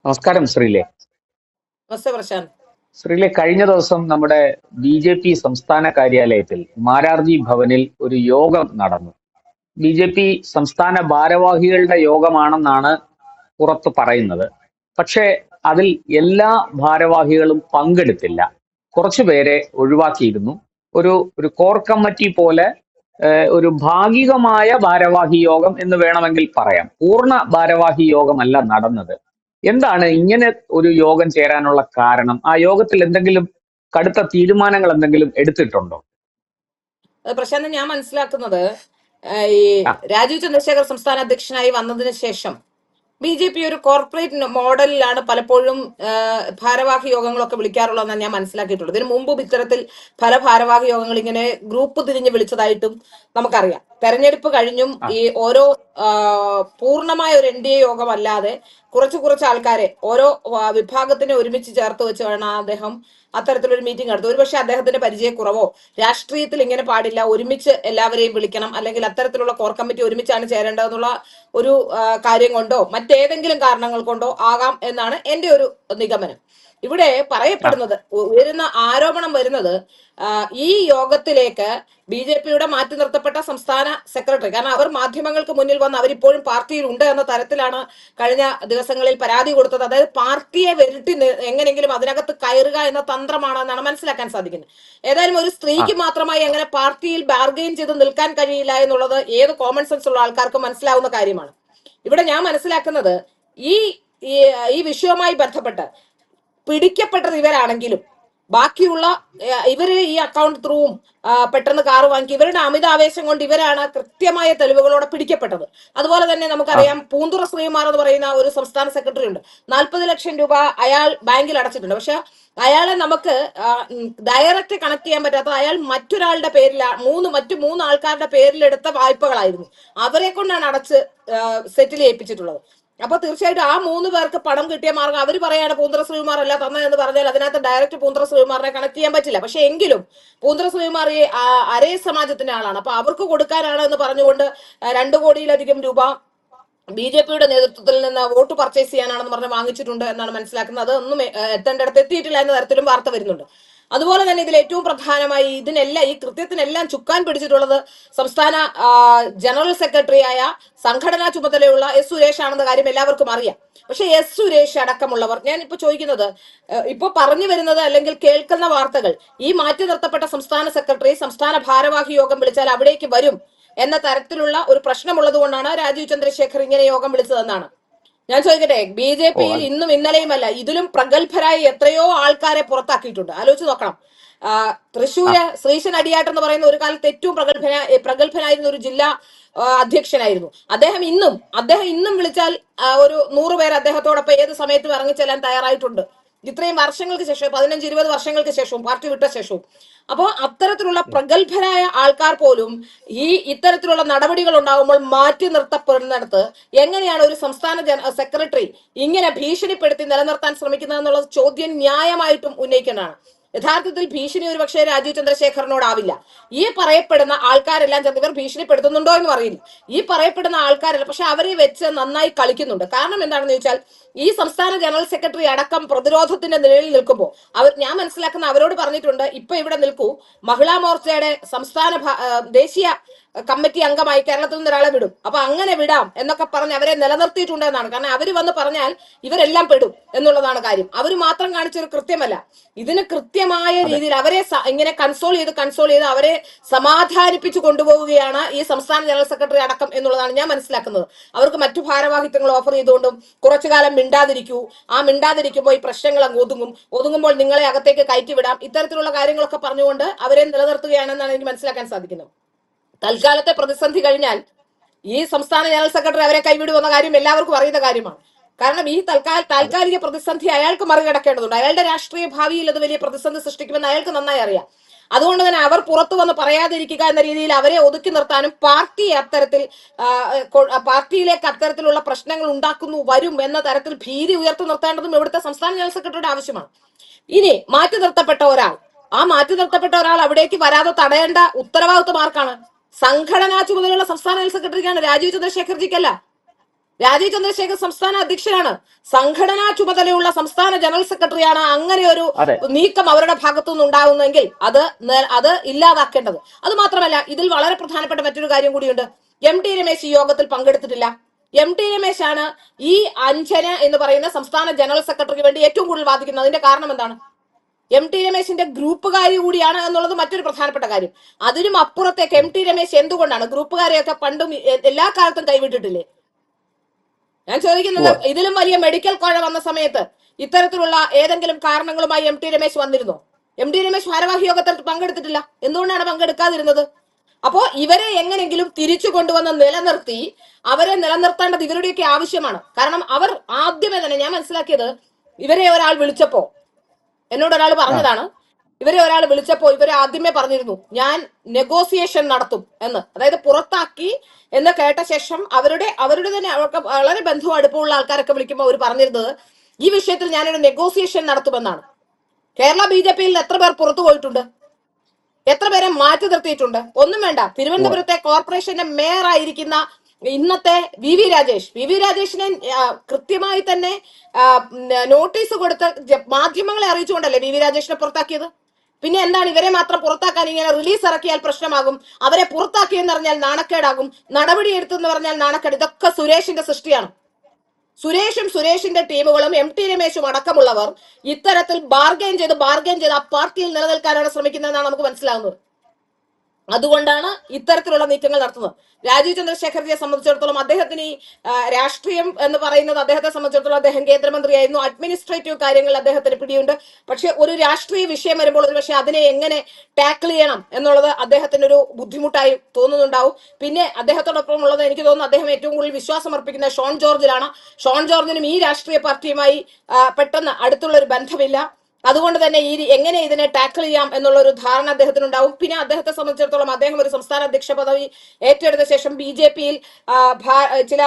നമസ്കാരം ശ്രീലെ. നമസ്തേ പ്രശാന്ത്. ശ്രീലെ, കഴിഞ്ഞ ദിവസം നമ്മുടെ ബി.ജെ.പി. സംസ്ഥാന കാര്യാലയത്തിൽ മാരാർജി ഭവനിൽ ഒരു യോഗം നടന്നു. ബി.ജെ.പി. സംസ്ഥാന ഭാരവാഹികളുടെ യോഗമാണെന്നാണ് പുറത്ത് പറയുന്നത്. പക്ഷേ അതിൽ എല്ലാ ഭാരവാഹികളും പങ്കെടുത്തില്ല. കുറച്ചുപേരെ ഒഴിവാക്കിയിരുന്നു. ഒരു ഒരു കോർ കമ്മിറ്റി പോലെ ഒരു ഭാഗികമായ ഭാരവാഹി യോഗം എന്ന് വേണമെങ്കിൽ പറയാം. പൂർണ്ണ ഭാരവാഹി യോഗമല്ല നടന്നത്. എന്താണ് ഇങ്ങനെ ഒരു യോഗം ചേരാനുള്ള കാരണം? ആ യോഗത്തിൽ എന്തെങ്കിലും കടുത്ത തീരുമാനങ്ങൾ എന്തെങ്കിലും എടുത്തിട്ടുണ്ടോ? പ്രശാന്ത്, ഞാൻ മനസ്സിലാക്കുന്നത് ഈ രാജീവ് ചന്ദ്രശേഖർ സംസ്ഥാന അധ്യക്ഷനായി വന്നതിന് ശേഷം ബി.ജെ.പി. ഒരു കോർപ്പറേറ്റ് മോഡലിലാണ് പലപ്പോഴും ഭാരവാഹി യോഗങ്ങളൊക്കെ വിളിക്കാറുള്ളതെന്നാണ് ഞാൻ മനസ്സിലാക്കിയിട്ടുള്ളത്. ഇതിനു മുമ്പും ഇത്തരത്തിൽ പല ഭാരവാഹി യോഗങ്ങൾ ഇങ്ങനെ ഗ്രൂപ്പ് തിരിഞ്ഞ് വിളിച്ചതായിട്ടും നമുക്കറിയാം. തെരഞ്ഞെടുപ്പ് കഴിഞ്ഞും ഈ ഓരോ പൂർണ്ണമായ ഒരു എൻ.ഡി.എ യോഗമല്ലാതെ കുറച്ച് ആൾക്കാരെ ഓരോ വിഭാഗത്തിനെ ഒരുമിച്ച് ചേർത്ത് വെച്ചാണ് അദ്ദേഹം അത്തരത്തിലൊരു മീറ്റിംഗ് നടത്തും. ഒരുപക്ഷെ അദ്ദേഹത്തിന്റെ പരിചയക്കുറവോ, രാഷ്ട്രീയത്തിൽ ഇങ്ങനെ പാടില്ല, ഒരുമിച്ച് എല്ലാവരെയും വിളിക്കണം, അല്ലെങ്കിൽ അത്തരത്തിലുള്ള കോർ കമ്മിറ്റി ഒരുമിച്ചാണ് ചേരേണ്ടതെന്നുള്ള ഒരു കാര്യം കൊണ്ടോ മറ്റേതെങ്കിലും കാരണങ്ങൾ കൊണ്ടോ ആകാം എന്നാണ് എന്റെ ഒരു നിഗമനം. ഇവിടെ പറയപ്പെടുന്നത്, ഉയരുന്ന ആരോപണം വരുന്നത് ഈ യോഗത്തിലേക്ക് ബി.ജെ.പിയുടെ മാറ്റി നിർത്തപ്പെട്ട സംസ്ഥാന സെക്രട്ടറി, കാരണം അവർ മാധ്യമങ്ങൾക്ക് മുന്നിൽ വന്ന് അവരിപ്പോഴും പാർട്ടിയിൽ ഉണ്ട് എന്ന തരത്തിലാണ് കഴിഞ്ഞ ദിവസങ്ങളിൽ പരാതി കൊടുത്തത്. അതായത് പാർട്ടിയെ വെരുട്ടി എങ്ങനെങ്കിലും അതിനകത്ത് കയറുക എന്ന തന്ത്രമാണെന്നാണ് മനസ്സിലാക്കാൻ സാധിക്കുന്നത്. ഏതായാലും ഒരു സ്ത്രീക്ക് മാത്രമായി അങ്ങനെ പാർട്ടിയിൽ ബാർഗെയിൻ ചെയ്ത് നിൽക്കാൻ കഴിയില്ല എന്നുള്ളത് ഏത് കോമൺ സെൻസ് ഉള്ള ആൾക്കാർക്കും മനസ്സിലാവുന്ന കാര്യമാണ്. ഇവിടെ ഞാൻ മനസ്സിലാക്കുന്നത് ഈ ഈ വിഷയവുമായി ബന്ധപ്പെട്ട് പിടിക്കപ്പെട്ടത് ഇവരാണെങ്കിലും ബാക്കിയുള്ള ഇവര് ഈ അക്കൗണ്ട് ത്രൂവും പെട്ടെന്ന് കാറ് വാങ്ങി ഇവരുടെ അമിതാവേശം കൊണ്ട് ഇവരാണ് കൃത്യമായ തെളിവുകളോടെ പിടിക്കപ്പെട്ടത്. അതുപോലെ തന്നെ നമുക്കറിയാം, പൂന്തുറ ശ്രീകുമാർ എന്ന് പറയുന്ന ഒരു സംസ്ഥാന സെക്രട്ടറി ഉണ്ട്. 40 ലക്ഷം രൂപ അയാൾ ബാങ്കിൽ അടച്ചിട്ടുണ്ട്. പക്ഷെ അയാളെ നമുക്ക് ഡയറക്റ്റ് കണക്ട് ചെയ്യാൻ പറ്റാത്ത, അയാൾ മറ്റൊരാളുടെ പേരിൽ മറ്റു മൂന്ന് ആൾക്കാരുടെ പേരിലെടുത്ത വായ്പകളായിരുന്നു. അവരെ കൊണ്ടാണ് അടച്ച് സെറ്റിൽ ചെയ്യിപ്പിച്ചിട്ടുള്ളത്. അപ്പൊ തീർച്ചയായിട്ടും ആ 3 പേർക്ക് പണം കിട്ടിയ മാർഗം അവർ പറയാണ് പൂന്തറ ശ്രീകുമാർ അല്ല തന്നെന്ന് പറഞ്ഞാൽ അതിനകത്ത് ഡയറക്റ്റ് പൂന്തറ ശ്രീകുമാറിനെ കണക്ട് ചെയ്യാൻ പറ്റില്ല. പക്ഷെ എങ്കിലും പൂന്തറ ശ്രീകുമാർ ഈ അരേ സമാജത്തിന്റെ ആളാണ്. അപ്പൊ അവർക്ക് കൊടുക്കാനാണ് എന്ന് പറഞ്ഞുകൊണ്ട് 2 കോടിയിലധികം രൂപ ബി.ജെ.പിയുടെ നേതൃത്വത്തിൽ നിന്ന് വോട്ട് പർച്ചേസ് ചെയ്യാനാണെന്ന് പറഞ്ഞ് വാങ്ങിച്ചിട്ടുണ്ട് എന്നാണ് മനസ്സിലാക്കുന്നത്. അതൊന്നും എത്തേണ്ടടുത്ത് എത്തിയിട്ടില്ല എന്ന തരത്തിലും വാർത്ത വരുന്നുണ്ട്. അതുപോലെ തന്നെ ഇതിൽ ഏറ്റവും പ്രധാനമായി ഈ കൃത്യത്തിനെല്ലാം ചുക്കാൻ പിടിച്ചിട്ടുള്ളത് സംസ്ഥാന ജനറൽ സെക്രട്ടറിയായ സംഘടനാ ചുമതലയുള്ള എസ് സുരേഷ് ആണെന്ന കാര്യം എല്ലാവർക്കും അറിയാം. പക്ഷെ എസ് സുരേഷ് അടക്കമുള്ളവർ, ഞാൻ ഇപ്പൊ ചോദിക്കുന്നത്, ഇപ്പൊ പറഞ്ഞു വരുന്നത് അല്ലെങ്കിൽ കേൾക്കുന്ന വാർത്തകൾ, ഈ മാറ്റി നിർത്തപ്പെട്ട സംസ്ഥാന സെക്രട്ടറി സംസ്ഥാന ഭാരവാഹി യോഗം വിളിച്ചാൽ അവിടേക്ക് വരും എന്ന തരത്തിലുള്ള ഒരു പ്രശ്നമുള്ളത് കൊണ്ടാണ് രാജീവ് ചന്ദ്രശേഖർ ഇങ്ങനെ യോഗം വിളിച്ചതെന്നാണ്. ഞാൻ ചോദിക്കട്ടെ, ബി.ജെ.പിയിൽ ഇന്നും ഇന്നലെയുമല്ല, ഇതിലും പ്രഗത്ഭരായ എത്രയോ ആൾക്കാരെ പുറത്താക്കിയിട്ടുണ്ട്. ആലോചിച്ച് നോക്കണം. തൃശ്ശൂര് ശ്രീശൻ അടിയാട്ട് എന്ന് പറയുന്ന ഒരു കാലത്ത് ഏറ്റവും പ്രഗത്ഭനായിരുന്ന ഒരു ജില്ലാ അധ്യക്ഷനായിരുന്നു അദ്ദേഹം. ഇന്നും വിളിച്ചാൽ ഒരു 100 പേർ അദ്ദേഹത്തോടൊപ്പം ഏത് സമയത്തും ഇറങ്ങിച്ചെല്ലാൻ തയ്യാറായിട്ടുണ്ട്. ഇത്രയും വർഷങ്ങൾക്ക് ശേഷം, 15-20 വർഷങ്ങൾക്ക് ശേഷവും, പാർട്ടി വിട്ട ശേഷവും. അപ്പോൾ അത്തരത്തിലുള്ള പ്രഗത്ഭരായ ആൾക്കാർ പോലും ഇത്തരത്തിലുള്ള നടപടികൾ ഉണ്ടാകുമ്പോൾ മാറ്റി നിർത്തപ്പെടുന്നിടത്ത് എങ്ങനെയാണ് ഒരു സംസ്ഥാന സെക്രട്ടറി ഇങ്ങനെ ഭീഷണിപ്പെടുത്തി നിലനിർത്താൻ ശ്രമിക്കുന്നത് എന്നുള്ള ചോദ്യം ന്യായമായിട്ടും ഉന്നയിക്കേണ്ടതാണ്. യഥാർത്ഥത്തിൽ ഭീഷണി ഒരു പക്ഷേ രാജീവ് ചന്ദ്രശേഖറിനോടാവില്ല. ഈ പറയപ്പെടുന്ന ആൾക്കാരെല്ലാം ഇവർ ഭീഷണിപ്പെടുത്തുന്നുണ്ടോ എന്ന് അറിയില്ല. ഈ പറയപ്പെടുന്ന ആൾക്കാരല്ല, പക്ഷെ അവരെ വെച്ച് നന്നായി കളിക്കുന്നുണ്ട്. കാരണം എന്താണെന്ന് ചോദിച്ചാൽ, ഈ സംസ്ഥാന ജനറൽ സെക്രട്ടറി അടക്കം പ്രതിരോധത്തിന്റെ നിഴലിൽ നിൽക്കുമ്പോൾ ഞാൻ മനസ്സിലാക്കുന്ന അവരോട് പറഞ്ഞിട്ടുണ്ട്, ഇപ്പൊ ഇവിടെ നിൽക്കൂ, മഹിളാ മോർച്ചയുടെ ദേശീയ കമ്മിറ്റി അംഗമായി കേരളത്തിൽ നിന്ന് ഒരാളെ വിടും, അപ്പൊ അങ്ങനെ വിടാം എന്നൊക്കെ പറഞ്ഞ് അവരെ നിലനിർത്തിയിട്ടുണ്ട് എന്നാണ്. കാരണം അവര് വന്ന് പറഞ്ഞാൽ ഇവരെല്ലാം പെടും എന്നുള്ളതാണ് കാര്യം. അവര് മാത്രം കാണിച്ചൊരു കൃത്യമല്ല, ഇതിന് കൃത്യമായ രീതിയിൽ അവരെ ഇങ്ങനെ കൺസോൾ ചെയ്ത് അവരെ സമാധാനിപ്പിച്ചു കൊണ്ടുപോവുകയാണ് ഈ സംസ്ഥാന ജനറൽ സെക്രട്ടറി അടക്കം എന്നുള്ളതാണ് ഞാൻ മനസ്സിലാക്കുന്നത്. അവർക്ക് മറ്റു ഭാരവാഹിത്വങ്ങൾ ഓഫർ ചെയ്തുകൊണ്ടും കുറച്ചു കാലം മിണ്ടാതിരിക്കൂ, മിണ്ടാതിരിക്കുമ്പോൾ ഈ പ്രശ്നങ്ങൾ അങ്ങ് ഒതുങ്ങുമ്പോൾ നിങ്ങളെ അകത്തേക്ക് കയറ്റിവിടാം, ഇത്തരത്തിലുള്ള കാര്യങ്ങളൊക്കെ പറഞ്ഞുകൊണ്ട് അവരെ നിലനിർത്തുകയാണെന്നാണ് എനിക്ക് മനസ്സിലാക്കാൻ സാധിക്കുന്നത്. തൽക്കാലത്തെ പ്രതിസന്ധി കഴിഞ്ഞാൽ ഈ സംസ്ഥാന ജനറൽ സെക്രട്ടറി അവരെ കൈവിടുമെന്ന കാര്യം എല്ലാവർക്കും അറിയുന്ന കാര്യമാണ്. കാരണം ഈ താൽക്കാലിക പ്രതിസന്ധി അയാൾക്ക് മറികടക്കേണ്ടതുണ്ട്. അയാളുടെ രാഷ്ട്രീയ ഭാവിയിൽ അത് വലിയ പ്രതിസന്ധി സൃഷ്ടിക്കുമെന്ന് അയാൾക്ക് നന്നായി അറിയാം. അതുകൊണ്ട് തന്നെ അവർ പുറത്തു വന്ന് പറയാതിരിക്കുക എന്ന രീതിയിൽ അവരെ ഒതുക്കി നിർത്താനും പാർട്ടിയിലേക്ക് അത്തരത്തിലുള്ള പ്രശ്നങ്ങൾ വരും എന്ന തരത്തിൽ ഭീതി ഉയർത്തി നിർത്തേണ്ടതും ഇവിടുത്തെ സംസ്ഥാന ജനറൽ സെക്രട്ടറിയുടെ ആവശ്യമാണ്. ഇനി മാറ്റി നിർത്തപ്പെട്ട ഒരാൾ അവിടേക്ക് വരാതെ തടയേണ്ട ഉത്തരവാദിത്വം ആർക്കാണ്? സംഘടനാ ചുമതലയുള്ള സംസ്ഥാന ജനറൽ സെക്രട്ടറിക്കാണ്, രാജീവ് ചന്ദ്രശേഖർജിക്കല്ല. രാജീവ് ചന്ദ്രശേഖർ സംസ്ഥാന അധ്യക്ഷനാണ്, സംഘടനാ ചുമതലയുള്ള സംസ്ഥാന ജനറൽ സെക്രട്ടറിയാണ്. അങ്ങനെ ഒരു നീക്കം അവരുടെ ഭാഗത്തുനിന്ന് ഉണ്ടാകുന്നെങ്കിൽ അത് ഇല്ലാതാക്കേണ്ടത്. അത് മാത്രമല്ല, ഇതിൽ വളരെ പ്രധാനപ്പെട്ട മറ്റൊരു കാര്യം കൂടിയുണ്ട്. എം ടി രമേശ് ഈ യോഗത്തിൽ പങ്കെടുത്തിട്ടില്ല. എം ടി രമേശാണ് ഈ അഞ്ജന എന്ന് പറയുന്ന സംസ്ഥാന ജനറൽ സെക്രട്ടറിക്ക് വേണ്ടി ഏറ്റവും കൂടുതൽ വാദിക്കുന്നത്. അതിന്റെ കാരണം എന്താണ്? എം ടി രമേശിന്റെ ഗ്രൂപ്പുകാരി കൂടിയാണ് എന്നുള്ളത് മറ്റൊരു പ്രധാനപ്പെട്ട കാര്യം. അതിനും അപ്പുറത്തേക്ക് എം ടി രമേശ് എന്തുകൊണ്ടാണ് ഗ്രൂപ്പുകാരെയൊക്കെ പണ്ടും എല്ലാ കാലത്തും കൈവിട്ടിട്ടില്ലേ? ഞാൻ ചോദിക്കുന്നത്, ഇതിലും വലിയ മെഡിക്കൽ കോഴ വന്ന സമയത്ത് ഇത്തരത്തിലുള്ള ഏതെങ്കിലും കാരണങ്ങളുമായി എം ടി രമേശ് വന്നിരുന്നോ? എം ടി രമേശ് ഭാരവാഹി യോഗത്തിൽ പങ്കെടുത്തിട്ടില്ല. എന്തുകൊണ്ടാണ് പങ്കെടുക്കാതിരുന്നത്? അപ്പോ ഇവരെ എങ്ങനെങ്കിലും തിരിച്ചു കൊണ്ടുവന്ന് നിലനിർത്തി അവരെ നിലനിർത്തേണ്ടത് ഇവരുടെയൊക്കെ ആവശ്യമാണ്. കാരണം അവർ ആദ്യമേ തന്നെ, ഞാൻ മനസ്സിലാക്കിയത്, ഇവരെ ഒരാൾ വിളിച്ചപ്പോ, എന്നോട് ഒരാൾ പറഞ്ഞതാണ്, ഇവരെ ആദ്യമേ പറഞ്ഞിരുന്നു ഞാൻ നെഗോസിയേഷൻ നടത്തും എന്ന്. അതായത് പുറത്താക്കി എന്ന് കേട്ട ശേഷം അവരുടെ തന്നെ അവർക്ക് വളരെ ബന്ധവും അടുപ്പമുള്ള ആൾക്കാരൊക്കെ വിളിക്കുമ്പോൾ അവർ പറഞ്ഞിരുന്നത് ഈ വിഷയത്തിൽ ഞാനൊരു നെഗോസിയേഷൻ നടത്തുമെന്നാണ്. കേരള BJP-യിൽ എത്ര പേർ പുറത്തു പോയിട്ടുണ്ട്? എത്ര പേരെ മാറ്റി നിർത്തിയിട്ടുണ്ട്? ഒന്നും വേണ്ട. തിരുവനന്തപുരത്തെ കോർപ്പറേഷന്റെ മേയർ ആയിരിക്കുന്ന ഇന്നത്തെ വി വി രാജേഷിനെ കൃത്യമായി തന്നെ നോട്ടീസ് കൊടുത്ത് മാധ്യമങ്ങളെ അറിയിച്ചുകൊണ്ടല്ലേ വി വി രാജേഷിനെ പുറത്താക്കിയത്? പിന്നെ എന്താണ് ഇവരെ മാത്രം പുറത്താക്കാൻ ഇങ്ങനെ റിലീസ് ഇറക്കിയാൽ പ്രശ്നമാകും, അവരെ പുറത്താക്കിയെന്ന് പറഞ്ഞാൽ നാണക്കേടാകും, നടപടി എടുത്തെന്ന് പറഞ്ഞാൽ നാണക്കേട്. ഇതൊക്കെ സുരേഷിന്റെ സൃഷ്ടിയാണ്. സുരേഷിന്റെ ടീമുകളും എം ടി രമേശും അടക്കമുള്ളവർ ഇത്തരത്തിൽ ബാർഗെയിൻ ചെയ്ത് ആ പാർട്ടിയിൽ നിലനിൽക്കാനാണ് ശ്രമിക്കുന്നതെന്നാണ് നമുക്ക് മനസ്സിലാകുന്നത്. അതുകൊണ്ടാണ് ഇത്തരത്തിലുള്ള നീക്കങ്ങൾ നടത്തുന്നത്. രാജീവ് ചന്ദ്രശേഖർജിയെ സംബന്ധിച്ചിടത്തോളം അദ്ദേഹത്തിന് ഈ രാഷ്ട്രീയം എന്ന് പറയുന്നത് അദ്ദേഹത്തെ സംബന്ധിച്ചിടത്തോളം അദ്ദേഹം കേന്ദ്രമന്ത്രിയായിരുന്നു. അഡ്മിനിസ്ട്രേറ്റീവ് കാര്യങ്ങളിൽ അദ്ദേഹത്തിന് പിടിയുണ്ട്. പക്ഷെ ഒരു രാഷ്ട്രീയ വിഷയം വരുമ്പോൾ ഒരു പക്ഷെ അതിനെ എങ്ങനെ ടാക്കിൾ ചെയ്യണം എന്നുള്ളത് അദ്ദേഹത്തിന് ഒരു ബുദ്ധിമുട്ടായി തോന്നുന്നുണ്ടാവും. പിന്നെ അദ്ദേഹത്തോടൊപ്പം ഉള്ളത് എനിക്ക് തോന്നുന്നു അദ്ദേഹം ഏറ്റവും കൂടുതൽ വിശ്വാസം അർപ്പിക്കുന്ന ഷോൺ ജോർജിലാണ്. ഷോൺ ജോർജിനും ഈ രാഷ്ട്രീയ പാർട്ടിയുമായി പെട്ടെന്ന് അടുത്തുള്ള ഒരു ബന്ധമില്ല. അതുകൊണ്ട് തന്നെ എങ്ങനെ ഇതിനെ ടാക്കിൾ ചെയ്യാം എന്നുള്ള ഒരു ധാരണ അദ്ദേഹത്തിനുണ്ടാവും. പിന്നെ അദ്ദേഹത്തെ സംബന്ധിച്ചിടത്തോളം അദ്ദേഹം ഒരു സംസ്ഥാന അധ്യക്ഷ പദവി ഏറ്റെടുത്ത ശേഷം BJP-യിൽ ചില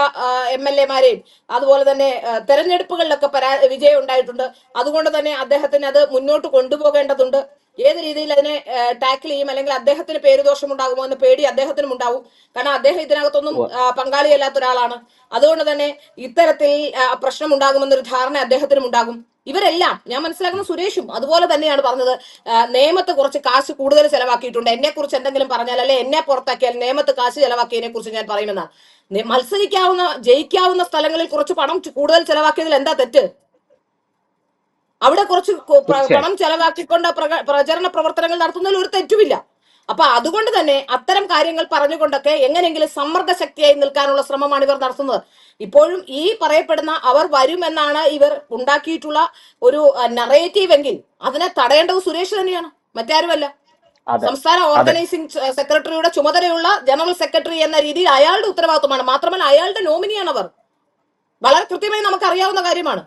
MLA-മാരെയും അതുപോലെ തന്നെ തെരഞ്ഞെടുപ്പുകളിലൊക്കെ വിജയം ഉണ്ടായിട്ടുണ്ട്. അതുകൊണ്ട് തന്നെ അദ്ദേഹത്തിന് അത് മുന്നോട്ട് കൊണ്ടുപോകേണ്ടതുണ്ട്. ഏത് രീതിയിൽ അതിനെ ടാക്കിൾ ചെയ്യും, അല്ലെങ്കിൽ അദ്ദേഹത്തിന് പേരുദോഷം ഉണ്ടാകുമോ എന്ന പേടി അദ്ദേഹത്തിനും ഉണ്ടാവും. കാരണം അദ്ദേഹം ഇതിനകത്തൊന്നും പങ്കാളിയല്ലാത്ത ഒരാളാണ്. അതുകൊണ്ട് തന്നെ ഇത്തരത്തിൽ പ്രശ്നം ഉണ്ടാകുമെന്നൊരു ധാരണ അദ്ദേഹത്തിനും ഉണ്ടാകും. ഇവരെല്ലാം ഞാൻ മനസ്സിലാക്കുന്ന സുരേഷും അതുപോലെ തന്നെയാണ് പറഞ്ഞത്. നിയമത്ത് കുറച്ച് കാശ് കൂടുതൽ ചെലവാക്കിയിട്ടുണ്ട്, എന്നെ കുറിച്ച് എന്തെങ്കിലും പറഞ്ഞാൽ അല്ലെ എന്നെ പുറത്താക്കിയാൽ നിയമത്ത് കാശ് ചെലവാക്കിയതിനെ കുറിച്ച് ഞാൻ പറയുമെന്നാണ്. ജയിക്കാവുന്ന സ്ഥലങ്ങളിൽ കുറച്ച് പണം കൂടുതൽ ചെലവാക്കിയതിൽ എന്താ തെറ്റ്? അവിടെ കുറച്ച് പണം ചെലവാക്കിക്കൊണ്ട് പ്രചരണ പ്രവർത്തനങ്ങൾ നടത്തുന്നതിൽ ഒരു തെറ്റുമില്ല. അപ്പൊ അതുകൊണ്ട് തന്നെ അത്തരം കാര്യങ്ങൾ പറഞ്ഞുകൊണ്ടൊക്കെ എങ്ങനെയെങ്കിലും സമ്മർദ്ദ ശക്തിയായി നിൽക്കാനുള്ള ശ്രമമാണ് ഇവർ നടത്തുന്നത്. ഇപ്പോഴും ഈ പറയപ്പെടുന്ന അവർ വരുമെന്നാണ് ഇവർ ഉണ്ടാക്കിയിട്ടുള്ള ഒരു നറേറ്റീവ് എങ്കിൽ അതിനെ തടയേണ്ടത് സുരേഷ് തന്നെയാണ്, മറ്റാരുമല്ല. സംസ്ഥാന ഓർഗനൈസിംഗ് സെക്രട്ടറിയുടെ ചുമതലയുള്ള ജനറൽ സെക്രട്ടറി എന്ന രീതിയിൽ അയാളുടെ ഉത്തരവാദിത്വമാണ്. മാത്രമല്ല അയാളുടെ നോമിനിയാണ് അവർ. വളരെ കൃത്യമായി നമുക്ക് അറിയാവുന്ന കാര്യമാണ്.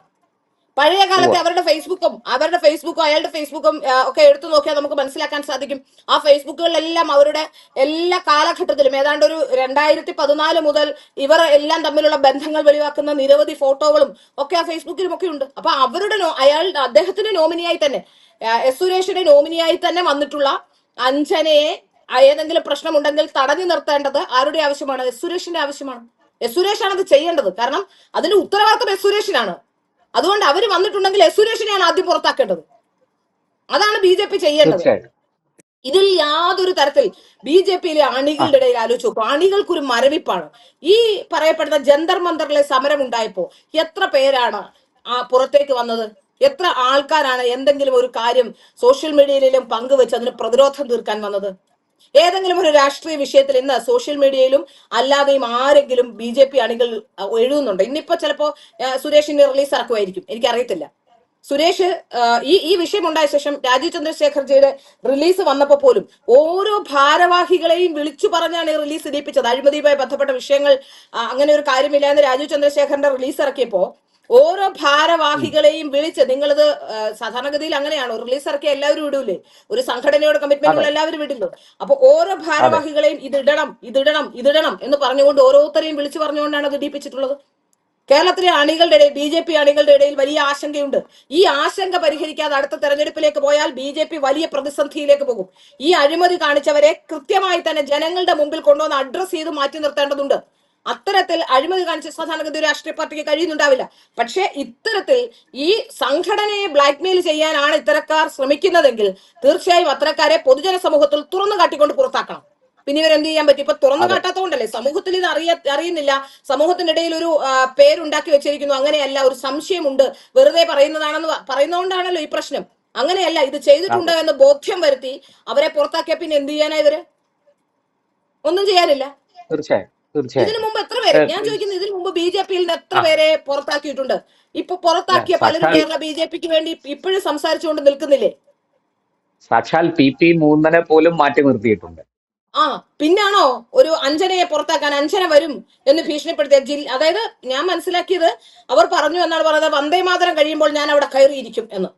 പഴയ കാലത്തെ അവരുടെ ഫേസ്ബുക്കും അയാളുടെ ഫേസ്ബുക്കും ഒക്കെ എടുത്തു നോക്കിയാൽ നമുക്ക് മനസ്സിലാക്കാൻ സാധിക്കും. ആ ഫേസ്ബുക്കുകളിലെല്ലാം അവരുടെ എല്ലാ കാലഘട്ടത്തിലും ഏതാണ്ട് ഒരു 2014 മുതൽ ഇവർ എല്ലാം തമ്മിലുള്ള ബന്ധങ്ങൾ വെളിവാക്കുന്ന നിരവധി ഫോട്ടോകളും ഒക്കെ ആ ഫേസ്ബുക്കിലും ഒക്കെ ഉണ്ട്. അപ്പൊ അവരുടെ അദ്ദേഹത്തിന്റെ നോമിനിയായി തന്നെ എസ് സുരേഷിന്റെ നോമിനിയായി തന്നെ വന്നിട്ടുള്ള അഞ്ജനയെ ഏതെങ്കിലും പ്രശ്നമുണ്ടെങ്കിൽ തടഞ്ഞു നിർത്തേണ്ടത് ആരുടെ ആവശ്യമാണ്? എസ് സുരേഷിന്റെ ആവശ്യമാണ്. എസ് സുരേഷാണ് അത് ചെയ്യേണ്ടത്. കാരണം അതിന്റെ ഉത്തരവാദിത്വം എസ് സുരേഷിനാണ്. അതുകൊണ്ട് അവർ വന്നിട്ടുണ്ടെങ്കിൽ എസ് സുരേഷിനെയാണ് ആദ്യം പുറത്താക്കേണ്ടത്. അതാണ് BJP ചെയ്യേണ്ടത്. ഇതിൽ യാതൊരു തരത്തിൽ BJP-യിലെ അണികളുടെ ഇടയിൽ ആലോചിച്ച് നോക്കും. അണികൾക്കൊരു മരവിപ്പാണ്. ഈ പറയപ്പെടുന്ന ജന്തർ മന്ദറിലെ സമരം ഉണ്ടായപ്പോ എത്ര പേരാണ് പുറത്തേക്ക് വന്നത്? എത്ര ആൾക്കാരാണ് എന്തെങ്കിലും ഒരു കാര്യം സോഷ്യൽ മീഡിയയിലും പങ്കുവെച്ച് അതിന് പ്രതിരോധം തീർക്കാൻ വന്നത്? ഏതെങ്കിലും ഒരു രാഷ്ട്രീയ വിഷയത്തിൽ ഇന്ന് സോഷ്യൽ മീഡിയയിലും അല്ലാതെയും ആരെങ്കിലും BJP അണികൾ എഴുതുന്നുണ്ട്? ഇന്നിപ്പോ ചിലപ്പോ സുരേഷിന്റെ റിലീസ് ഇറക്കുമായിരിക്കും, എനിക്കറിയത്തില്ല. സുരേഷ് ഈ വിഷയം ഉണ്ടായ ശേഷം രാജീവ് ചന്ദ്രശേഖർജിയുടെ റിലീസ് വന്നപ്പോ പോലും ഓരോ ഭാരവാഹികളെയും വിളിച്ചു പറഞ്ഞാണ് ഈ റിലീസ് ഇടിപ്പിച്ചത്. അഴിമതിയുമായി ബന്ധപ്പെട്ട വിഷയങ്ങൾ അങ്ങനെ ഒരു കാര്യമില്ല എന്ന് രാജീവ് ചന്ദ്രശേഖറിന്റെ റിലീസ് ഇറക്കിയപ്പോ ഓരോ ഭാരവാഹികളെയും വിളിച്ച്, നിങ്ങളിത് സാധാരണഗതിയിൽ അങ്ങനെയാണോ? റിലീസ് ഇറക്കിയ എല്ലാവരും വിടൂലേ? ഒരു സംഘടനയോട് കമ്മിറ്റ്മെന്റുള്ള എല്ലാവരും വിടില്ലോ. അപ്പൊ ഓരോ ഭാരവാഹികളെയും ഇതിടണം എന്ന് പറഞ്ഞുകൊണ്ട് ഓരോരുത്തരെയും വിളിച്ചു പറഞ്ഞുകൊണ്ടാണ് ഇത് ഇടിപ്പിച്ചിട്ടുള്ളത്. കേരളത്തിലെ അണികളുടെ ഇടയിൽ BJP അണികളുടെ ഇടയിൽ വലിയ ആശങ്കയുണ്ട്. ഈ ആശങ്ക പരിഹരിക്കാതെ അടുത്ത തെരഞ്ഞെടുപ്പിലേക്ക് പോയാൽ BJP വലിയ പ്രതിസന്ധിയിലേക്ക് പോകും. ഈ അഴിമതി കാണിച്ചവരെ കൃത്യമായി തന്നെ ജനങ്ങളുടെ മുമ്പിൽ കൊണ്ടുവന്ന് അഡ്രസ് ചെയ്ത് മാറ്റി നിർത്തേണ്ടതുണ്ട്. അത്തരത്തിൽ അഴിമതി കാണിച്ച സാധാരണഗതി ഒരു രാഷ്ട്രീയ പാർട്ടിക്ക് കഴിയുന്നുണ്ടാവില്ല. പക്ഷെ ഇത്തരത്തിൽ ഈ സംഘടനയെ ബ്ലാക്ക്മെയിൽ ചെയ്യാനാണ് ഇത്തരക്കാർ ശ്രമിക്കുന്നതെങ്കിൽ തീർച്ചയായും അത്തരക്കാരെ പൊതുജന സമൂഹത്തിൽ തുറന്നു കാട്ടിക്കൊണ്ട് പുറത്താക്കണം. പിന്നെ ഇവരെന്ത് ചെയ്യാൻ പറ്റും? ഇപ്പൊ തുറന്നു കാട്ടാത്തതുകൊണ്ടല്ലേ, സമൂഹത്തിൽ ഇത് അറിയുന്നില്ല, സമൂഹത്തിനിടയിൽ ഒരു പേരുണ്ടാക്കി വെച്ചിരിക്കുന്നു, അങ്ങനെയല്ല, ഒരു സംശയമുണ്ട്, വെറുതെ പറയുന്നതാണെന്ന് പറയുന്നതുകൊണ്ടാണല്ലോ ഈ പ്രശ്നം. അങ്ങനെയല്ല, ഇത് ചെയ്തിട്ടുണ്ട് എന്ന് ബോധ്യം വരുത്തി അവരെ പുറത്താക്കിയ പിന്നെ എന്ത് ചെയ്യാനാ ഇവര്? ഒന്നും ചെയ്യാനില്ല. തീർച്ചയായും ഇതിനു മുമ്പ് എത്ര പേര്, ഞാൻ ചോദിക്കുന്നത്, ഇതിനു മുമ്പ് BJP-യിൽ നിന്ന് എത്ര പേരെ പുറത്താക്കിയിട്ടുണ്ട്? ഇപ്പൊ പുറത്താക്കിയ പലരും കേരള BJP-ക്ക് വേണ്ടി ഇപ്പോഴും സംസാരിച്ചുകൊണ്ട് നിൽക്കുന്നില്ലേ? സാക്ഷാൽ PP മൂന്നനെ പോലും മാറ്റി നിർത്തിയിട്ടുണ്ട്. പിന്നാണോ ഒരു അഞ്ജനയെ പുറത്താക്കാൻ, അഞ്ജന വരും എന്ന് ഭീഷണിപ്പെടുത്തിയ അതായത് ഞാൻ മനസ്സിലാക്കിയത് അവർ പറഞ്ഞു എന്നാണ് പറയുന്നത്, വന്ദേമാതരം കഴിയുമ്പോൾ ഞാൻ അവിടെ കയറിയിരിക്കും എന്ന്.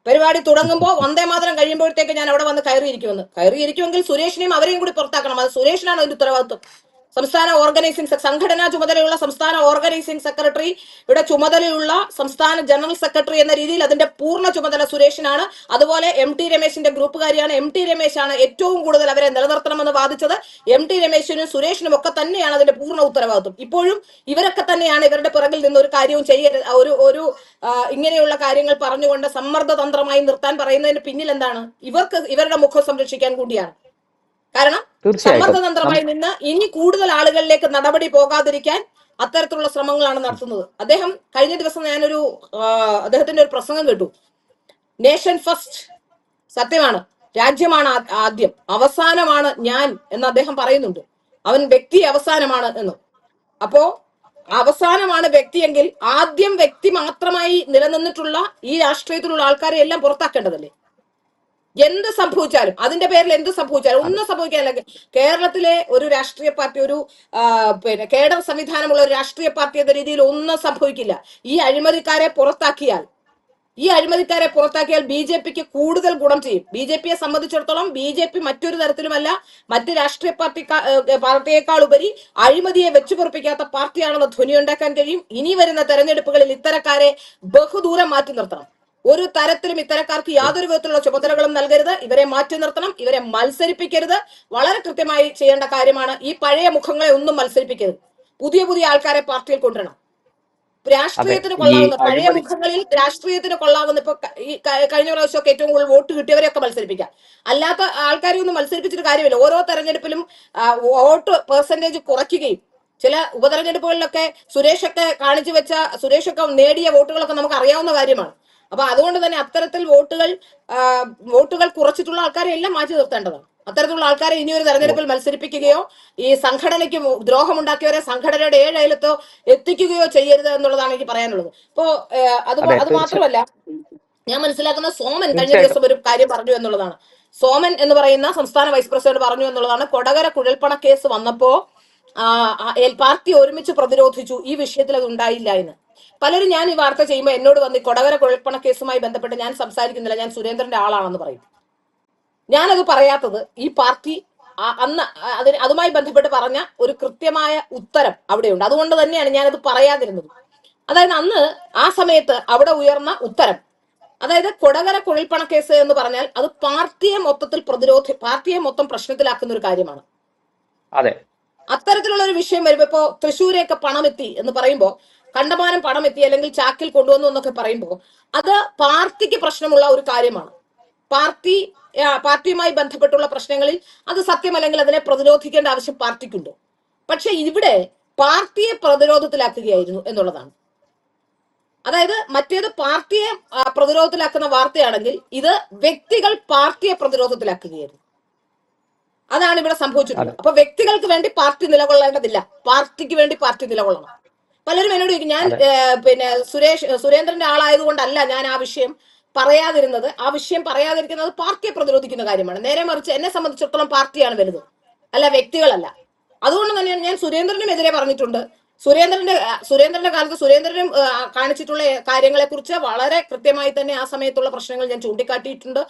പരിപാടി തുടങ്ങുമ്പോൾ വന്ദേമാതരം കഴിയുമ്പോഴത്തേക്ക് ഞാൻ അവിടെ വന്ന് കയറിയിരിക്കുമെന്ന്. കയറിയിരിക്കുമെങ്കിൽ സുരേഷിനെയും അവരെയും കൂടി പുറത്താക്കണം. അത് സുരേഷിനാണ് അതിന്റെ ഉത്തരവാദിത്വം. സംസ്ഥാന ഓർഗനൈസിംഗ് സംഘടനാ ചുമതലയുള്ള സംസ്ഥാന ഓർഗനൈസിംഗ് സെക്രട്ടറി, ഇവിടെ ചുമതലയുള്ള സംസ്ഥാന ജനറൽ സെക്രട്ടറി എന്ന രീതിയിൽ അതിന്റെ പൂർണ്ണ ചുമതല സുരേഷിനാണ്. അതുപോലെ MT രമേശിന്റെ ഗ്രൂപ്പുകാരിയാണ്. MT രമേശാണ് ഏറ്റവും കൂടുതൽ അവരെ നിലനിർത്തണമെന്ന് വാദിച്ചത്. MT രമേശിനും സുരേഷിനും ഒക്കെ തന്നെയാണ് അതിന്റെ പൂർണ്ണ ഉത്തരവാദിത്വം. ഇപ്പോഴും ഇവരൊക്കെ തന്നെയാണ് ഇവരുടെ പിറകിൽ നിന്ന് ഒരു കാര്യവും ചെയ്യരുത്, ഒരു ഇങ്ങനെയുള്ള കാര്യങ്ങൾ പറഞ്ഞുകൊണ്ട് സമ്മർദ്ദതന്ത്രമായി നിർത്താൻ പറയുന്നതിന് പിന്നിൽ എന്താണ്? ഇവരുടെ മുഖം സംരക്ഷിക്കാൻ കൂടിയാണ്. കാരണം സമ്മർദ്ദതന്ത്രമായി നിന്ന് ഇനി കൂടുതൽ ആളുകളിലേക്ക് നടപടി പോകാതിരിക്കാൻ അത്തരത്തിലുള്ള ശ്രമങ്ങളാണ് നടത്തുന്നത്. അദ്ദേഹം കഴിഞ്ഞ ദിവസം ഞാനൊരു അദ്ദേഹത്തിന്റെ ഒരു പ്രസംഗം കേട്ടു. നേഷൻ ഫസ്റ്റ്, സത്യമാണ്, രാജ്യമാണ് ആദ്യം, അവസാനമാണ് ഞാൻ എന്ന് അദ്ദേഹം പറയുന്നുണ്ട്. അവൻ വ്യക്തി അവസാനമാണ് എന്ന്. അപ്പോ അവസാനമാണ് വ്യക്തിയെങ്കിൽ ആദ്യം വ്യക്തി മാത്രമായി നിലനിന്നിട്ടുള്ള ഈ രാഷ്ട്രീയത്തിലുള്ള ആൾക്കാരെ എല്ലാം പുറത്താക്കേണ്ടതല്ലേ? എന്ത് സംഭവിച്ചാലും, അതിന്റെ പേരിൽ എന്ത് സംഭവിച്ചാലും ഒന്നും സംഭവിക്കാനില്ല. കേരളത്തിലെ ഒരു രാഷ്ട്രീയ പാർട്ടി, ഒരു കേഡർ സംവിധാനമുള്ള ഒരു രാഷ്ട്രീയ പാർട്ടി എന്ന രീതിയിൽ ഒന്നും സംഭവിക്കില്ല. ഈ അഴിമതിക്കാരെ പുറത്താക്കിയാൽ BJP-ക്ക് കൂടുതൽ ഗുണം ചെയ്യും. BJP-യെ സംബന്ധിച്ചിടത്തോളം BJP മറ്റൊരു തരത്തിലുമല്ല, മറ്റ് രാഷ്ട്രീയ പാർട്ടിയേക്കാൾ ഉപരി അഴിമതിയെ വെച്ചുപൊറിപ്പിക്കാത്ത പാർട്ടിയാണെന്ന് ധ്വനിയുണ്ടാക്കാൻ കഴിയും. ഇനി വരുന്ന തെരഞ്ഞെടുപ്പുകളിൽ ഇത്തരക്കാരെ ബഹുദൂരം മാറ്റി നിർത്തണം. ഒരു തരത്തിലും ഇത്തരക്കാർക്ക് യാതൊരു വിധത്തിലുള്ള ചുമതലകളും നൽകരുത്. ഇവരെ മാറ്റി നിർത്തണം, ഇവരെ മത്സരിപ്പിക്കരുത്. വളരെ കൃത്യമായി ചെയ്യേണ്ട കാര്യമാണ്. ഈ പഴയ മുഖങ്ങളെ ഒന്നും മത്സരിപ്പിക്കരുത്. പുതിയ ആൾക്കാരെ പാർട്ടിയിൽ കൊണ്ടുവരണം. രാഷ്ട്രീയത്തിന് കൊള്ളാവുന്ന പഴയ മുഖങ്ങളിൽ രാഷ്ട്രീയത്തിന് കൊള്ളാവുന്ന, ഇപ്പൊ ഈ കഴിഞ്ഞ പ്രാവശ്യമൊക്കെ ഏറ്റവും കൂടുതൽ വോട്ട് കിട്ടിയവരെയൊക്കെ മത്സരിപ്പിക്കാം. അല്ലാത്ത ആൾക്കാരെ ഒന്നും മത്സരിപ്പിച്ചിട്ട് കാര്യമില്ല. ഓരോ തെരഞ്ഞെടുപ്പിലും വോട്ട് പെർസെന്റേജ് കുറയ്ക്കുകയും, ചില ഉപതെരഞ്ഞെടുപ്പുകളിലൊക്കെ സുരേഷൊക്കെ നേടിയ വോട്ടുകളൊക്കെ നമുക്ക് അറിയാവുന്ന കാര്യമാണ്. അപ്പൊ അതുകൊണ്ട് തന്നെ അത്തരത്തിൽ വോട്ടുകൾ കുറച്ചിട്ടുള്ള ആൾക്കാരെ എല്ലാം മാറ്റി നിർത്തേണ്ടതാണ്. അത്തരത്തിലുള്ള ആൾക്കാരെ ഇനിയൊരു തെരഞ്ഞെടുപ്പിൽ മത്സരിപ്പിക്കുകയോ ഈ സംഘടനയ്ക്ക് ദ്രോഹമുണ്ടാക്കിയവരെ സംഘടനയുടെ 7 അയലത്തോ എത്തിക്കുകയോ ചെയ്യരുത് എന്നുള്ളതാണ് എനിക്ക് പറയാനുള്ളത്. ഇപ്പോ അത് മാത്രമല്ല, ഞാൻ മനസ്സിലാക്കുന്ന സോമൻ കഴിഞ്ഞ ദിവസം ഒരു കാര്യം പറഞ്ഞു എന്നുള്ളതാണ്. സോമൻ എന്ന് പറയുന്ന സംസ്ഥാന വൈസ് പ്രസിഡന്റ് പറഞ്ഞു എന്നുള്ളതാണ്, കൊടകര കുഴൽപ്പണ കേസ് വന്നപ്പോ പാർട്ടി ഒരുമിച്ച് പ്രതിരോധിച്ചു, ഈ വിഷയത്തിൽ അത് ഉണ്ടായില്ല എന്ന്. പലരും ഞാൻ ഈ വാർത്ത ചെയ്യുമ്പോൾ എന്നോട് വന്ന് കൊടകര കുഴൽപ്പണ കേസുമായി ബന്ധപ്പെട്ട് ഞാൻ സംസാരിക്കുന്നില്ല, ഞാൻ സുരേന്ദ്രന്റെ ആളാണെന്ന് പറയും. ഞാനത് പറയാത്തത് ഈ പാർട്ടി അന്ന് അതുമായി ബന്ധപ്പെട്ട് പറഞ്ഞ ഒരു കൃത്യമായ ഉത്തരം അവിടെയുണ്ട്. അതുകൊണ്ട് തന്നെയാണ് ഞാനത് പറയാതിരുന്നത്. അതായത് അന്ന് ആ സമയത്ത് അവിടെ ഉയർന്ന ഉത്തരം, അതായത് കൊടകര കുഴൽപ്പണ കേസ് എന്ന് പറഞ്ഞാൽ അത് പാർട്ടിയെ മൊത്തം പ്രശ്നത്തിലാക്കുന്ന ഒരു കാര്യമാണ്. അതെ, അത്തരത്തിലുള്ള ഒരു വിഷയം വരുമ്പോ, ഇപ്പോ തൃശ്ശൂരേക്ക് പണമെത്തി എന്ന് പറയുമ്പോൾ, കണ്ടമാനം പണം എത്തി അല്ലെങ്കിൽ ചാക്കിൽ കൊണ്ടുവന്നു എന്നൊക്കെ പറയുമ്പോൾ അത് പാർട്ടിക്ക് പ്രശ്നമുള്ള ഒരു കാര്യമാണ്. പാർട്ടിയുമായി ബന്ധപ്പെട്ടുള്ള പ്രശ്നങ്ങളിൽ അത് സത്യമല്ലെങ്കിൽ അതിനെ പ്രതിരോധിക്കേണ്ട ആവശ്യം പാർട്ടിക്കുണ്ട്. പക്ഷെ ഇവിടെ പാർട്ടിയെ പ്രതിരോധത്തിലാക്കുകയായിരുന്നു എന്നുള്ളതാണ്. അതായത് മറ്റേത് പാർട്ടിയെ പ്രതിരോധത്തിലാക്കുന്ന വാർത്തയാണെങ്കിൽ ഇത് വ്യക്തികൾ പാർട്ടിയെ പ്രതിരോധത്തിലാക്കുകയായിരുന്നു. അതാണ് ഇവിടെ സംഭവിച്ചിട്ടുള്ളത്. അപ്പൊ വ്യക്തികൾക്ക് വേണ്ടി പാർട്ടി നിലകൊള്ളേണ്ടതില്ല, പാർട്ടിക്ക് വേണ്ടി പാർട്ടി നിലകൊള്ളണം. പലരും എന്നോട് ചോദിക്കും, ഞാൻ സുരേന്ദ്രന്റെ ആളായതുകൊണ്ടല്ല ഞാൻ ആ വിഷയം പറയാതിരുന്നത്. ആ വിഷയം പറയാതിരിക്കുന്നത് പാർട്ടിയെ പ്രതിരോധിക്കുന്ന കാര്യമാണ്. നേരെ മറിച്ച് എന്നെ സംബന്ധിച്ചിടത്തോളം പാർട്ടിയാണ് വലുത്, അല്ല വ്യക്തികളല്ല. അതുകൊണ്ട് തന്നെയാണ് ഞാൻ സുരേന്ദ്രനും എതിരെ പറഞ്ഞിട്ടുണ്ട്. സുരേന്ദ്രന്റെ കാലത്ത് സുരേന്ദ്രനും കാണിച്ചിട്ടുള്ള കാര്യങ്ങളെ കുറിച്ച് വളരെ കൃത്യമായി തന്നെ ആ സമയത്തുള്ള പ്രശ്നങ്ങൾ ഞാൻ ചൂണ്ടിക്കാട്ടിയിട്ടുണ്ട്.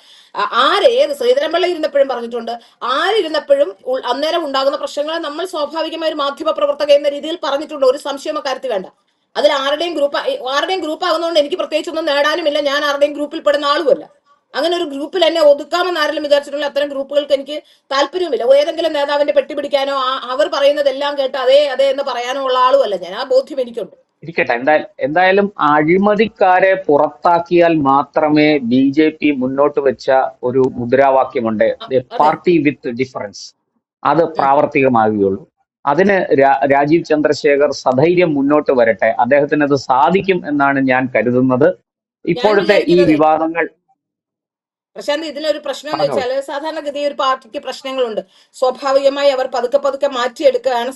ഏത് ശ്രീധരൻപിള്ള ഇരുന്നപ്പോഴും പറഞ്ഞിട്ടുണ്ട്. ആരിരുന്നപ്പോഴും അന്നേരം ഉണ്ടാകുന്ന പ്രശ്നങ്ങളെ നമ്മൾ സ്വാഭാവികമായ ഒരു മാധ്യമ പ്രവർത്തക എന്ന രീതിയിൽ പറഞ്ഞിട്ടുണ്ട്. ഒരു സംശയമോ കാര്യത്തിൽ വേണ്ട. അതിൽ ആരുടെയും ഗ്രൂപ്പ് ആകുന്നതുകൊണ്ട് എനിക്ക് പ്രത്യേകിച്ചൊന്നും നേടാനുമില്ല. ഞാൻ ആരുടെയും ഗ്രൂപ്പിൽ പെടുന്ന ആളുമല്ല. അങ്ങനെ ഒരു ഗ്രൂപ്പിൽ എന്നെ ഒതുക്കാമെന്ന് ആരെങ്കിലും വിചാരിച്ചിട്ടുള്ള അത്തരം ഗ്രൂപ്പുകൾക്ക് എനിക്ക് താല്പര്യവുമില്ല. ഏതെങ്കിലും നേതാവിന്റെ പെട്ടി പിടിക്കാനോ അവർ പറയുന്നതെല്ലാം കേട്ട് അതെ അതെ എന്ന് പറയാനോ ഉള്ള ആളുമല്ല ഞാൻ. ആ ബോധ്യം എനിക്കുണ്ട്. ഇരിക്കട്ടെ. എന്തായാലും അഴിമതിക്കാരെ പുറത്താക്കിയാൽ മാത്രമേ BJP മുന്നോട്ട് വെച്ച ഒരു മുദ്രാവാക്യമുണ്ട്, അതെ. പാർട്ടി വിത്ത് ഡിഫറൻസ്, അത് പ്രാവർത്തികമാകുകയുള്ളൂ. അതിന് രാജീവ് ചന്ദ്രശേഖർ സധൈര്യം മുന്നോട്ട് വരട്ടെ. അദ്ദേഹത്തിന് അത് സാധിക്കും എന്നാണ് ഞാൻ കരുതുന്നത്. ഞാൻ ഇപ്പോഴത്തെ ഈ വിചാരിക്കുന്നത് വിവാദങ്ങൾ പ്രശാന്ത്, ഇതിലൊരു പ്രശ്നം എന്ന് പറഞ്ഞോളൂ. വെച്ചാൽ സാധാരണഗതി ഒരു പാർട്ടിക്ക് പ്രശ്നങ്ങളുണ്ട്. സ്വാഭാവികമായി അവർ പതുക്കെ പതുക്കെ മാറ്റിയെടുക്കുകയാണ്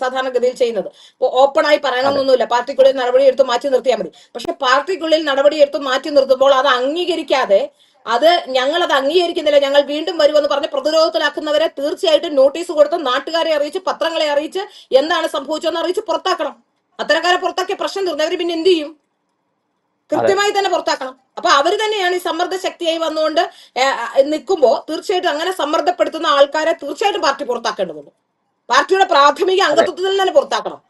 സാധാരണഗതിയിൽ ചെയ്യുന്നത്. ഇപ്പോൾ ഓപ്പണായി അതെ പറയണമെന്നൊന്നുമില്ല, പാർട്ടിക്കുള്ളിൽ നടപടിയെടുത്ത് മാറ്റി നിർത്തിയാൽ മതി. പക്ഷെ പാർട്ടിക്കുള്ളിൽ നടപടിയെടുത്ത് മാറ്റി നിർത്തുമ്പോൾ അത് അംഗീകരിക്കാതെ അത് ഞങ്ങൾ അംഗീകരിക്കുന്നില്ല, ഞങ്ങൾ വീണ്ടും വരുമെന്ന് പറഞ്ഞ് പ്രതിരോധത്തിലാക്കുന്നവരെ തീർച്ചയായിട്ടും നോട്ടീസ് കൊടുത്ത് നാട്ടുകാരെ അറിയിച്ച് പത്രങ്ങളെ അറിയിച്ച് എന്താണ് സംഭവിച്ചതെന്ന് അറിയിച്ച് പുറത്താക്കണം. അത്തരക്കാരെ പുറത്താക്കിയ പ്രശ്നം തീർന്നവർ പിന്നെ എന്ത് ചെയ്യും? അതെ കൃത്യമായി തന്നെ പുറത്താക്കണം. അപ്പൊ അവര് തന്നെയാണ് ഈ സമ്മർദ്ദ ശക്തിയായി വന്നുകൊണ്ട് നിൽക്കുമ്പോൾ തീർച്ചയായിട്ടും അങ്ങനെ സമ്മർദ്ദപ്പെടുത്തുന്ന ആൾക്കാരെ തീർച്ചയായിട്ടും പാർട്ടി പുറത്താക്കേണ്ടതുണ്ട്. പാർട്ടിയുടെ പ്രാഥമിക അതെ അംഗത്വത്തിൽ തന്നെ പുറത്താക്കണം.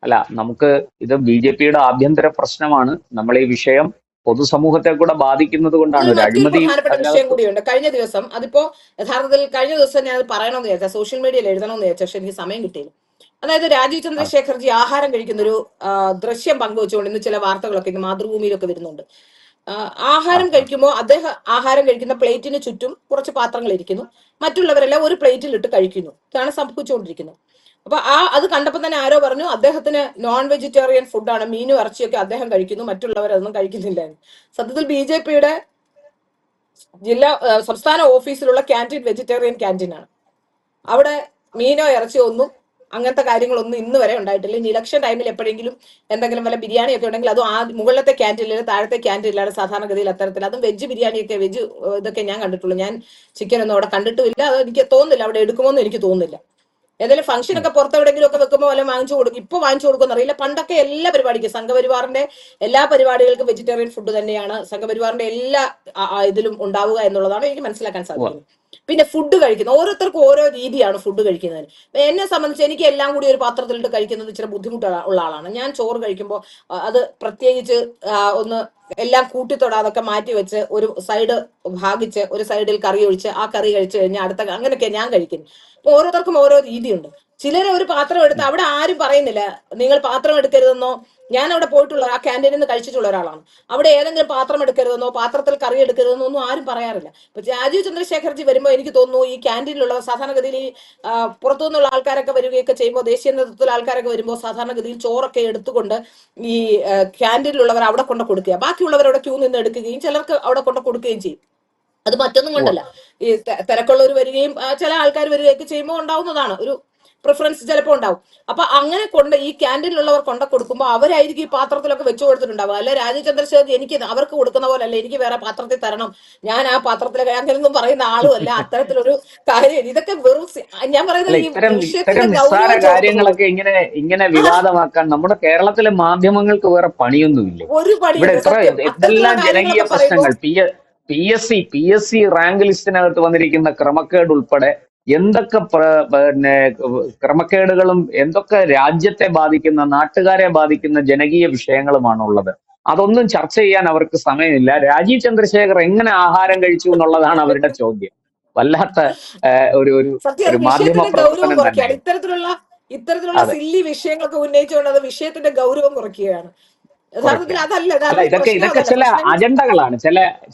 അല്ല, നമുക്ക് ഇത് BJPയുടെ ആഭ്യന്തര പ്രശ്നമാണ്. നമ്മൾ ഈ വിഷയം പൊതുസമൂഹത്തെ കൂടെ ബാധിക്കുന്നത് കൊണ്ടാണ്. ഇതിൽ ഒരു മറ്റൊരു അഴിമതി പ്രധാനപ്പെട്ട വിഷയം അതിനകത്ത്. കൂടിയുണ്ട്. കഴിഞ്ഞ ദിവസം അതിപ്പോ യഥാർത്ഥത്തിൽ കഴിഞ്ഞ ദിവസം ഞാൻ അത് പറയണമെന്ന് വിചാരിച്ച, സോഷ്യൽ മീഡിയയിൽ എഴുതണമെന്ന് വിചാരിച്ച, പക്ഷെ എനിക്ക് സമയം കിട്ടിയില്ല. അതായത് രാജീവ് ആ, ചന്ദ്രശേഖർജി ആഹാരം കഴിക്കുന്ന ഒരു ദൃശ്യം പങ്കുവെച്ചുകൊണ്ട് ഇന്ന് ചില വാർത്തകളൊക്കെ ഇന്ന് മാതൃഭൂമിയിലൊക്കെ വരുന്നുണ്ട്. ആ, ആഹാരം ആ. കഴിക്കുമ്പോൾ അദ്ദേഹം ആഹാരം കഴിക്കുന്ന പ്ലേറ്റിന് ചുറ്റും കുറച്ച് പാത്രങ്ങൾ ഇരിക്കുന്നു, മറ്റുള്ളവരെല്ലാം ഒരു പ്ലേറ്റിലിട്ട് കഴിക്കുന്നു. ഇതാണ് സംഭവിച്ചുകൊണ്ടിരിക്കുന്നത്. അപ്പൊ അത് കണ്ടപ്പോൾ തന്നെ ആരോ പറഞ്ഞു അദ്ദേഹത്തിന് നോൺ വെജിറ്റേറിയൻ ഫുഡാണ്, മീനും ഇറച്ചിയൊക്കെ അദ്ദേഹം കഴിക്കുന്നു, മറ്റുള്ളവരൊന്നും കഴിക്കുന്നില്ല എന്ന്. സത്യത്തിൽ BJPയുടെ സംസ്ഥാന ഓഫീസിലുള്ള ക്യാൻറ്റീൻ വെജിറ്റേറിയൻ ക്യാൻറ്റീനാണ്. അവിടെ മീനോ ഇറച്ചിയോ ഒന്നും അങ്ങനത്തെ കാര്യങ്ങളൊന്നും ഇന്ന് വരെ ഉണ്ടായിട്ടില്ല. ഇനി ഇലക്ഷൻ ടൈമിൽ എപ്പോഴെങ്കിലും എന്തെങ്കിലും വല്ല ബിരിയാണി ഒക്കെ ഉണ്ടെങ്കിൽ അതും മുകളിലത്തെ ക്യാൻറ്റീനിൽ താഴത്തെ ക്യാൻറ്റീനിലാണ് സാധാരണഗതിയിൽ അത്തരത്തിൽ. അതും വെജ് ബിരിയാണിയൊക്കെ വെജ് ഇതൊക്കെ ഞാൻ കണ്ടിട്ടുള്ളൂ. ഞാൻ ചിക്കൻ ഒന്നും അവിടെ കണ്ടിട്ടുമില്ല. അത് എനിക്ക് തോന്നുന്നില്ല അവിടെ എടുക്കുമെന്ന് എനിക്ക് തോന്നുന്നില്ല. ഏതെങ്കിലും ഫംഗ്ഷൻ ഉം. ഒക്കെ പുറത്തെവിടെയെങ്കിലും ഒക്കെ വെക്കുമ്പോൾ വല്ല വാങ്ങിച്ചു കൊടുക്കും. ഇപ്പൊ വാങ്ങിച്ചു കൊടുക്കുമെന്ന് അറിയില്ല. പണ്ടൊക്കെ എല്ലാ പരിപാടിക്കും സംഘപരിവാറിന്റെ എല്ലാ പരിപാടികൾക്കും വെജിറ്റേറിയൻ ഫുഡ് തന്നെയാണ് സംഘപരിവാറിന്റെ എല്ലാ ഇതിലും ഉണ്ടാവുക എന്നുള്ളതാണ് എനിക്ക് മനസ്സിലാക്കാൻ ഉവ്വ. സാധിക്കുന്നത്. പിന്നെ ഫുഡ് കഴിക്കുന്നത് ഓരോരുത്തർക്കും ഓരോ രീതിയാണ് ഫുഡ് കഴിക്കുന്നതിന്. എന്നെ സംബന്ധിച്ച് എനിക്ക് എല്ലാം കൂടി ഒരു പാത്രത്തിലിട്ട് കഴിക്കുന്നത് ഇച്ചിരി ബുദ്ധിമുട്ടുള്ള ആളാണ് ഞാൻ. ചോറ് കഴിക്കുമ്പോൾ അത് പ്രത്യേകിച്ച് ഒന്ന് എല്ലാം കൂട്ടിത്തൊടാതൊക്കെ മാറ്റി വെച്ച് ഒരു സൈഡ് ഭാഗിച്ച് ഒരു സൈഡിൽ കറി ഒഴിച്ച് ആ കറി കഴിച്ചു കഴിഞ്ഞാൽ അടുത്ത അങ്ങനെയൊക്കെ ഞാൻ കഴിക്കുന്നു. ഓരോരുത്തർക്കും ഓരോ രീതിയുണ്ട്. ചിലരെ ഒരു പാത്രം എടുത്ത് ഉം. അവിടെ ആരും പറയുന്നില്ല നിങ്ങൾ പാത്രം എടുക്കരുതെന്നോ. ഞാൻ അവിടെ പോയിട്ടുള്ള ആ ക്യാൻറ്റീനിൽ നിന്ന് കഴിച്ചിട്ടുള്ള ഒരാളാണ്. അവിടെ ഏതെങ്കിലും പാത്രം എടുക്കരുതെന്നോ പാത്രത്തിൽ കറി എടുക്കരുതെന്നോ ഒന്നും ആരും പറയാറില്ല. ഇപ്പൊ രാജീവ് ചന്ദ്രശേഖർജി വരുമ്പോൾ എനിക്ക് തോന്നുന്നു ഈ ക്യാൻറ്റീനിലുള്ള സാധാരണഗതിയിൽ ഈ പുറത്തുനിന്നുള്ള ആൾക്കാരൊക്കെ വരികയൊക്കെ ചെയ്യുമ്പോൾ ദേശീയ നേതൃത്വത്തിൽ ആൾക്കാരൊക്കെ വരുമ്പോൾ സാധാരണഗതിയിൽ ചോറൊക്കെ എടുത്തുകൊണ്ട് ഈ ക്യാൻറ്റീനിലുള്ളവർ അവിടെ കൊണ്ട് കൊടുക്കുക, ബാക്കിയുള്ളവർ അവിടെ ക്യൂ നിന്ന് എടുക്കുകയും ചിലർക്ക് അവിടെ കൊണ്ട് കൊടുക്കുകയും ചെയ്യും. അത് മറ്റൊന്നും ഉവ്വ. കൊണ്ടല്ല, ഈ തിരക്കുള്ളവർ വരികയും ചില ആൾക്കാർ വരികയൊക്കെ ചെയ്യുമ്പോൾ ഉണ്ടാവുന്നതാണ് ഒരു പ്രിഫറൻസ് ചിലപ്പോൾ ഉണ്ടാവും. അപ്പൊ അങ്ങനെ കൊണ്ട് ഈ ക്യാൻറ്റീനിലുള്ളവർ കൊണ്ട കൊടുക്കുമ്പോൾ അവരായിരിക്കും ഈ പാത്രത്തിലൊക്കെ വെച്ചു കൊടുത്തിട്ടുണ്ടാവുക. അല്ലെ രാജീവ് ചന്ദ്രശേഖർ എനിക്ക് അവർക്ക് കൊടുക്കുന്ന പോലെ അല്ല എനിക്ക് വേറെ പാത്രത്തിൽ തരണം, ഞാൻ ആ പാത്രത്തിലെ അങ്ങനെയൊന്നും പറയുന്ന ആളുമല്ല. അത്തരത്തിലൊരു കാര്യം ഇതൊക്കെ വെറും ഞാൻ അല്ല, പറയുന്നത് ഈ ഇത്തരം വിഷയത്തിന്റെ നിസ്സാര ഗൗരവം ചോർത്തുന്നത്. കാര്യങ്ങളൊക്കെ ഇങ്ങനെ വിവാദമാക്കാൻ നമ്മുടെ കേരളത്തിലെ മാധ്യമങ്ങൾക്ക് വേറെ പണിയൊന്നുമില്ലേ? ഒരു ഇവിടെ പണിയുണ്ട് ഇത്ര സത്യം. അത്തരത്തിലുള്ള എന്തെല്ലാം ജനകീയ കാര്യങ്ങളൊക്കെ പറയുമ്പോൾ പ്രശ്നങ്ങൾ, പി എസ് സി റാങ്ക് ലിസ്റ്റിനകത്ത് വന്നിരിക്കുന്ന ക്രമക്കേട് ഉൾപ്പെടെ എന്തൊക്കെ പിന്നെ ക്രമക്കേടുകളും എന്തൊക്കെ രാജ്യത്തെ ബാധിക്കുന്ന നാട്ടുകാരെ ബാധിക്കുന്ന ജനകീയ വിഷയങ്ങളുമാണ് ഉള്ളത്. അതൊന്നും ചർച്ച ചെയ്യാൻ അവർക്ക് സമയമില്ല. രാജീവ് ചന്ദ്രശേഖർ എങ്ങനെ ആഹാരം കഴിച്ചു എന്നുള്ളതാണ് അവരുടെ ചോദ്യം. വല്ലാത്ത ഒരു ഒരു സത്യം അത് ഒരു മാധ്യമ വിഷയത്തിന്റെ ഗൗരവം പ്രവർത്തനം കുറയ്ക്കുകയാണ്. തന്നെ. ഇത്തരത്തിലുള്ള അതെ സില്ലി വിഷയങ്ങളൊക്കെ ഉന്നയിച്ചുകൊണ്ട് അത് വിഷയത്തിന്റെ ഗൗരവം കുറയ്ക്കുകയാണ്. യഥാർത്ഥത്തിൽ കുറയ്ക്കുകയാണ്. അതല്ല അല്ല, യഥാർത്ഥത്തിൽ പ്രശ്നം ഇതൊക്കെ അതല്ല. ചില പ്രശ്നം അജണ്ടകളാണ്,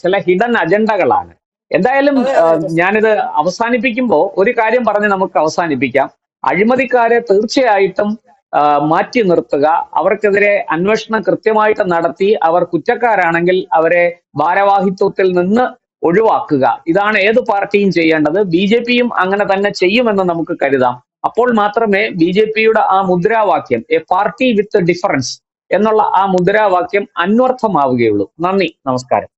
ചില ഹിഡൻ അജണ്ടകളാണ്. എന്തായാലും അതെ അതെ അതെ ഞാനിത് അവസാനിപ്പിക്കുമ്പോൾ ഒരു കാര്യം പറഞ്ഞ് നമുക്ക് അവസാനിപ്പിക്കാം. അഴിമതിക്കാരെ തീർച്ചയായിട്ടും മാറ്റി നിർത്തുക, അവർക്കെതിരെ അന്വേഷണം കൃത്യമായിട്ട് നടത്തി അവർ കുറ്റക്കാരാണെങ്കിൽ അവരെ ഭാരവാഹിത്വത്തിൽ നിന്ന് ഒഴിവാക്കുക. ഇതാണ് ഏത് പാർട്ടിയും ചെയ്യേണ്ടത്. BJPയും അങ്ങനെ തന്നെ ചെയ്യുമെന്ന് നമുക്ക് കരുതാം. അപ്പോൾ മാത്രമേ BJPയുടെ ആ മുദ്രാവാക്യം, എ പാർട്ടി വിത്ത് ഡിഫറൻസ് എന്നുള്ള ആ മുദ്രാവാക്യം അന്വർത്ഥമാവുകയുള്ളൂ. നന്ദി, നമസ്കാരം.